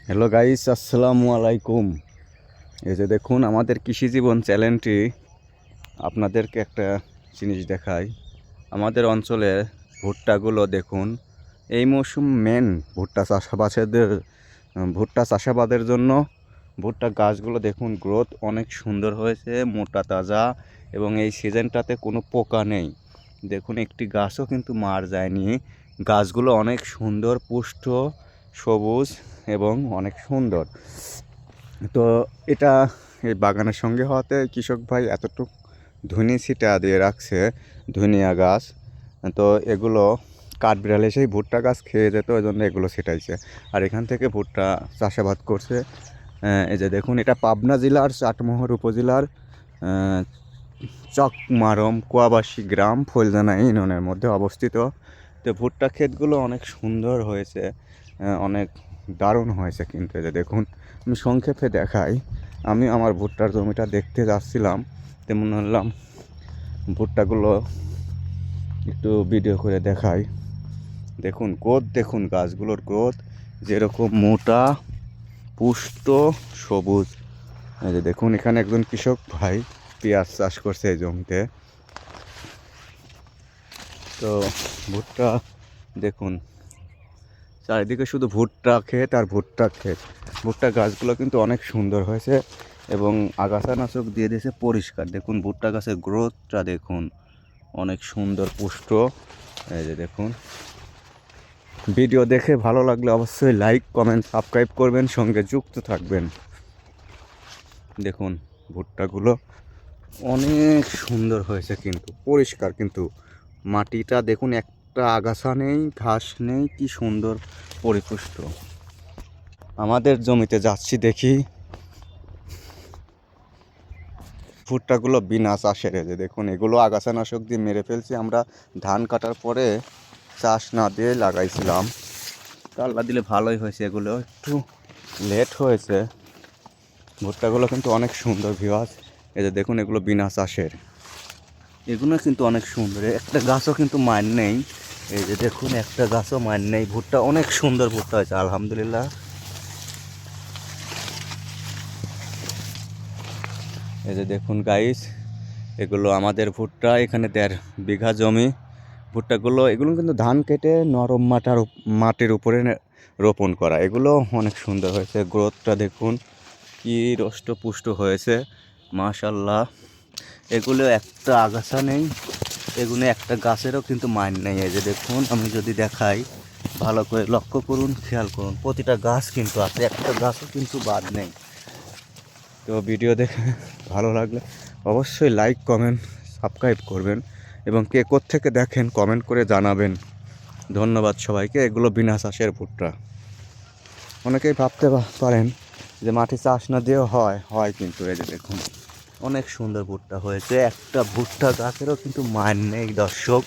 Hello guys, আসসালামু আলাইকুম। এই যে দেখুন আমাদের কৃষি জীবন চ্যানেলটি আপনাদেরকে একটা জিনিস দেখাই। আমাদের অঞ্চলে ভুট্টাগুলো দেখুন, এই মৌসুম মেন ভুট্টা চাষাবাদের জন্য ভুট্টা গাছগুলো দেখুন গ্রোথ অনেক সুন্দর হয়েছে, মোটা তাজা, এবং এই সিজনটাতে কোনো পোকা নেই। দেখুন একটি গাছও কিন্তু মার যায়নি। গাছগুলো অনেক সুন্দর, পুষ্ট, সবুজ এবং অনেক সুন্দর। তো এটা এই বাগানের সঙ্গে হওয়াতে কৃষক ভাই এতটুক ধুনি ছিটা দিয়ে রাখছে, ধনিয়া গাছ। তো এগুলো কাঠবিড়াল এসেই ভুট্টা গাছ খেয়ে যেত, ওই জন্য এগুলো ছিটাইছে। আর এখান থেকে ভুট্টা চাষাবাদ করছে। এই যে দেখুন, এটা পাবনা জেলার চাটমোহর উপজেলার চকমারম কোয়াবাসী গ্রাম ফুলদানা ইউনিয়নের মধ্যে অবস্থিত। তো ভুট্টা ক্ষেতগুলো অনেক সুন্দর হয়েছে, অনেক দারুণ হয়েছে। কিন্তু এই যে দেখুন, আমি সংক্ষেপে দেখাই। আমি আমার ভুট্টার জমিটা দেখতে যাচ্ছিলাম, তেমন হলাম ভুট্টাগুলো একটু ভিডিও করে দেখাই। দেখুন গ্রোথ, দেখুন গাছগুলোর গ্রোথ যেরকম মোটা, পুষ্ট, সবুজ। এই যে দেখুন, এখানে একজন কৃষক ভাই পেঁয়াজ চাষ করছে এই জমিতে। তো ভুট্টা দেখুন, চারিদিকে শুধু ভুট্টা ক্ষেত আর ভুট্টা ক্ষেত। ভুট্টা গাছগুলো কিন্তু অনেক সুন্দর হয়েছে এবং আগাছানাশক দিয়ে দিয়েছে পরিষ্কার। দেখুন ভুট্টা গাছের গ্রোথটা দেখুন, অনেক সুন্দর, পুষ্ট। এই যে দেখুন, ভিডিও দেখে ভালো লাগলে অবশ্যই লাইক, কমেন্ট, সাবস্ক্রাইব করবেন, সঙ্গে যুক্ত থাকবেন। দেখুন ভুট্টাগুলো অনেক সুন্দর হয়েছে, কিন্তু পরিষ্কার। কিন্তু মাটিটা দেখুন, একটা আগাছা নেই, ঘাস নেই, কি সুন্দর পরিপুষ্ট। আমাদের জমিতে যাচ্ছি, দেখি ভুট্টাগুলো বিনা চাষের। যে দেখুন, এগুলো আগাছানাশক দিয়ে মেরে ফেলছি আমরা। ধান কাটার পরে চাষ না দিয়ে লাগাইছিলাম, আল্লাহ দিলে ভালোই হয়েছে। এগুলো একটু লেট হয়েছে। ভুট্টাগুলো কিন্তু অনেক সুন্দর ভিউয়ার্স। এই যে দেখুন, এগুলো বিনা চাষের, এগুলো কিন্তু অনেক সুন্দর। একটা গাছও কিন্তু মার নেই। এই যে দেখুন, একটা গাছও মার নেই। ভুট্টা অনেক সুন্দর ভুট্টা হয়েছে, আলহামদুলিল্লাহ। এই যে দেখুন গাইস, এগুলো আমাদের ভুট্টা। এখানে 1.5 বিঘা জমি। ভুট্টাগুলো এগুলো কিন্তু ধান কেটে নরম মাটির উপরে রোপণ করা। এগুলো অনেক সুন্দর হয়েছে। গ্রোথটা দেখুন কি রষ্টপুষ্ট হয়েছে, মাশাল্লাহ। এগুলো একটা আগাছা নেই, এগুলো একটা গাছেরও কিন্তু মার নেই। এই যে দেখুন, আমি যদি দেখাই, ভালো করে লক্ষ্য করুন, খেয়াল করুন, প্রতিটা গাছ কিন্তু আছে, একটা গাছও কিন্তু বাদ নেই। তো ভিডিও দেখে ভালো লাগলে অবশ্যই লাইক, কমেন্ট, সাবস্ক্রাইব করবেন এবং কে কোত্থেকে দেখেন কমেন্ট করে জানাবেন। ধন্যবাদ সবাইকে। এগুলো বিনা চাষের ভুট্টা। অনেকেই ভাবতে পারেন যে মাটি চাষ না দিয়েও হয়, কিন্তু এই যে দেখুন অনেক সুন্দর ভুট্টা হয়েছে। একটা ভুট্টা গাছেরও কিন্তু মান নেই দর্শক।